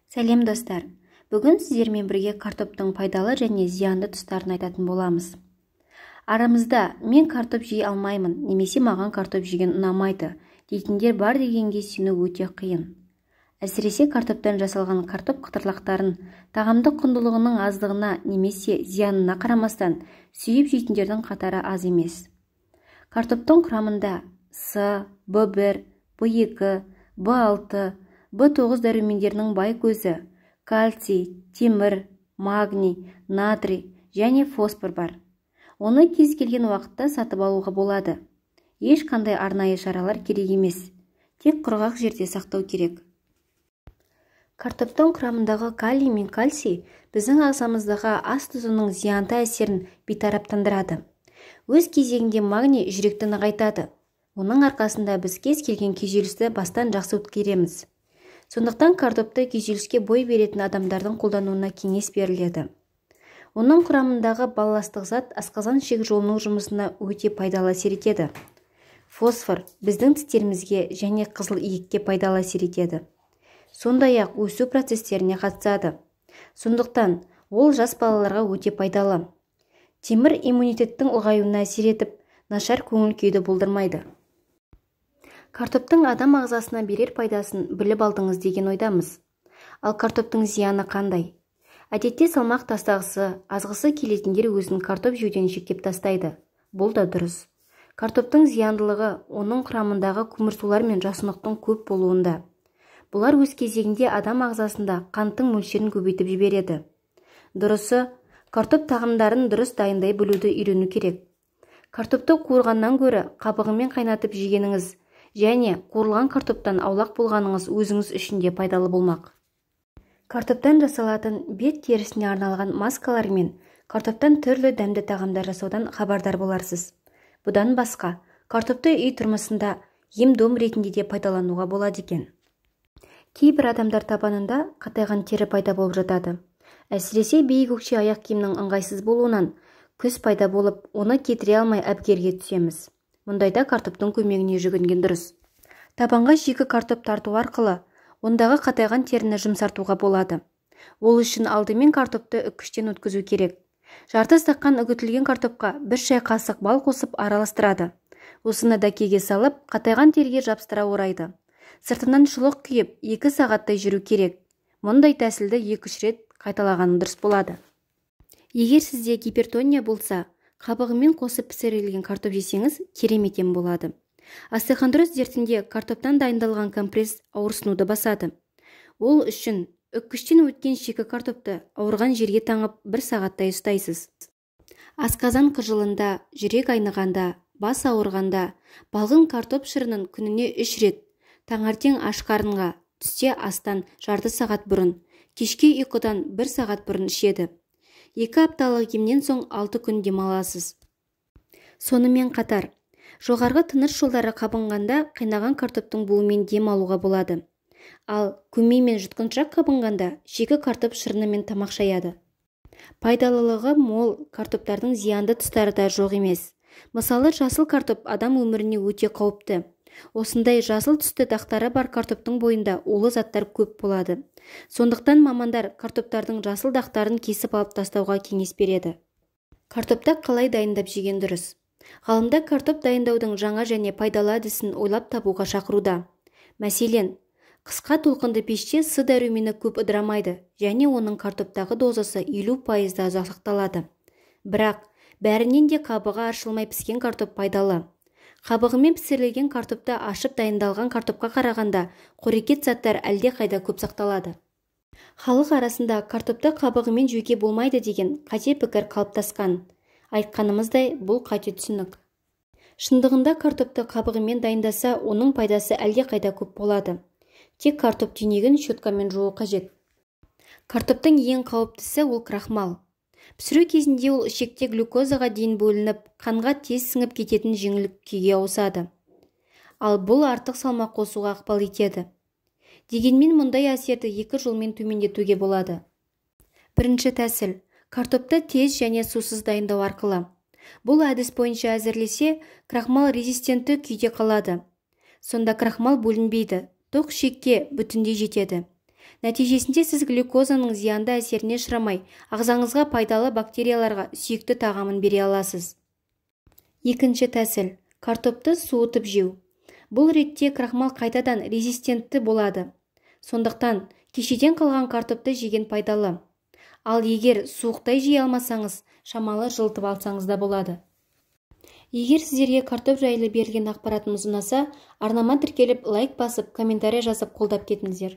Сәлем достар! Бүгін сіздермен бірге картоптың пайдалы және зиянды тұстарын айтатын боламыз. Арамызда мен картоп жей алмаймын, немесе маған картоп жеген ұнамайды дейтіндер бар дегенге сену өте қиын. Әсіресе картоптан жасалған картоп қытырлақтарын тағамдық құндылығының аздығына немесе зиянына қарамастан сүйіп жейтіндердің қатары аз емес. Картоптың құрамында С, В1, В2, В6, В9 дәрумендерінің бай көзі, кальций, темір, магний, натрий және фосфор бар. Оны кез келген уақытта сатып алуға болады. Ешқандай арнайы шаралар керек емес. Тек құрғақ жерде сақтау керек. Картоптың құрамындағы калий мен кальций біздің ағзамыздағы ас тұзының зиянды әсерін бейтараптандырады. Өз кезегінде магний жүректі нығайтады. Оның арқасында біз кез келген күйзелісті бастан жақсы өткереміз. Сондықтан картопты күйзеліске бой беретін адамдардың қолдануына кеңес беріледі. Оның құрамындағы балластық зат асқазан ішек жолының жұмысына өте пайдалы әсер етеді. Фосфор біздің тістерімізге және қызыл иекке пайдалы әсер етеді. Сондай-ақ өсу процестеріне қатысады. Сондықтан ол жас балаларға өте пайдалы. Темір иммунитеттің ұлғаюына әсер етіп, нашар көңіл күйді болдырмайды. Картоптың адам ағзасына берер пайдасын біліп алдыңыз деген ойдамыз. Ал картоптың зияны қандай? Әдетте салмақ тастағысы, азғысы келетіндер өзін картоп жеуден шектеп тастайды. Бұл да дұрыс. Картоптың зияндылығы оның құрамындағы көмірсулар мен жасұнықтың көп болуында. Бұлар өз кезегінде адам ағзасында қанттың мөлшерін көбейтіп жібереді. Дұрысы, картоп тағамдарын дұрыс дайындай білуді үйрену керек. Картопты қуырғаннан гөрі қабығымен қайнатып жегеніңіз және қуырылған картоптан аулақ болғаныңыз өзіңіз үшін де пайдалы болмақ. Картоптан жасалатын бет терісіне арналған маскалар мен картоптан түрлі дәмді тағамдар жасаудан хабардар боларсыз. Бұдан басқа, картопты үй тұрмысында ем-дом ретінде де пайдалануға болады екен. Кейбір адамдар табанында қатайған тері пайда болып жатады. Әсіресе биік өкше аяқ киімнің ыңғайсыз болуынан күс пайда болып, оны кетіре алмай әбігерге түсеміз. Мұндайда картоптың көмегіне жүгінген дұрыс. Табанға жекі картоп тарту арқылы ондағы қатайған теріні жұмсартуға болады. Ол үшін алдымен картопты үккіштен өткізу керек. Жарты стакан үгітілген картопқа 1 шай қасық бал қосып араластырады. Осыны дәкеге салып, қатайған терге жабыстыра орайды. Сыртынан шұлық күйіп 2 сағаттай жүру керек. Мұндай тәсілді 2-3 рет қайталаған дұрыс болады. Егер сізде гипертония болса, қабығымен қосып пісірілген картоп жесеңіз, керемет ем болады. Остеохондроз дертінде картоптан дайындалған компресс ауырсынуды басады. Ол үшін үккіштен өткен шикі картопты ауырған жерге таңып 1 сағаттай ұстайсыз. Асқазан қыжылында, жүрек айнығанда, бас ауырғанда, балғын картоп шырынын күніне 3 рет, таңертең аш қарынға, түсте астан жарты сағат бұрын, кешке ұйқыдан 1 сағат бұрын ішеді. 2 апталық емнен соң 6 күн демаласыз. Сонымен қатар, жоғарғы тыныс жолдары қабынғанда қайнаған картоптың буымен дем алуға болады. Ал көмей мен жұтқыншақ қабынғанда шикі картоп шырынымен тамақ шаяды. Пайдалылығы мол картоптардың зиянды тұстары да жоқ емес. Мысалы, жасыл картоп адам өміріне өте қауіпті. Осындай жасыл түсті дақтары бар картоптың бойында улы заттар көп болады. Сондықтан мамандар картоптардың жасыл дақтарын кесіп алып тастауға кеңес береді. Картопты қалай дайындап жеген дұрыс? Ғалымдар картоп дайындаудың жаңа және пайдалы әдісін ойлап табуға шақыруда. Мәселен, қысқа толқынды пеште С дәрумені көп ыдырамайды және оның картоптағы дозасы 50% ұзақ сақталады. Бірақ бәрінен де қабығы ашылмай піскен картоп пайдалы. Қабығымен пісірілген картопты ашып дайындалған картопқа қарағанда қорекет заттар әлде қайда көп сақталады. Халық арасында картопты қабығымен жеуге болмайды деген қате пікір қалыптасқан. Айтқанымыздай, бұл қате түсінік. Шындығында картопты қабығымен дайындаса, оның пайдасы әлде қайда көп болады. Тек картоп түйнегін щеткамен жуу қажет. Картоптың ең қауіптісі ол крахмал. Пісіру кезінде ол ішекте глюкозаға дейін бөлініп, қанға тез сіңіп кететін жеңіл күйге ауысады. Ал бұл артық салмақ қосуға ықпал етеді. Дегенмен мұндай әсерді 2 жолмен төмендетуге болады. Бірінші тәсіл – картопты тез және сусыз дайындау арқылы. Бұл әдіс бойынша әзірлесе, крахмал резистентті күйде қалады. Сонда крахмал бөлінбейді, тоқ ішекке бүтіндей жетеді. Нәтижесінде сіз глюкозаның зиянды әсеріне ұшырамай, ағзаңызға пайдалы бактерияларға сүйікті тағамын бере аласыз. Екінші тәсіл – картопты суытып жеу. Бұл ретте крахмал қайтадан резистентті болады. Сондықтан кешеден қалған картопты жеген пайдалы. Ал егер суықтай жей алмасаңыз, шамалы жылытып алсаңыз да болады. Егер сіздерге картоп жайлы берілген ақпаратымыз ұнаса, арнама тіркеліп, лайк басып, комментарий жазып қолдап кетіңіздер.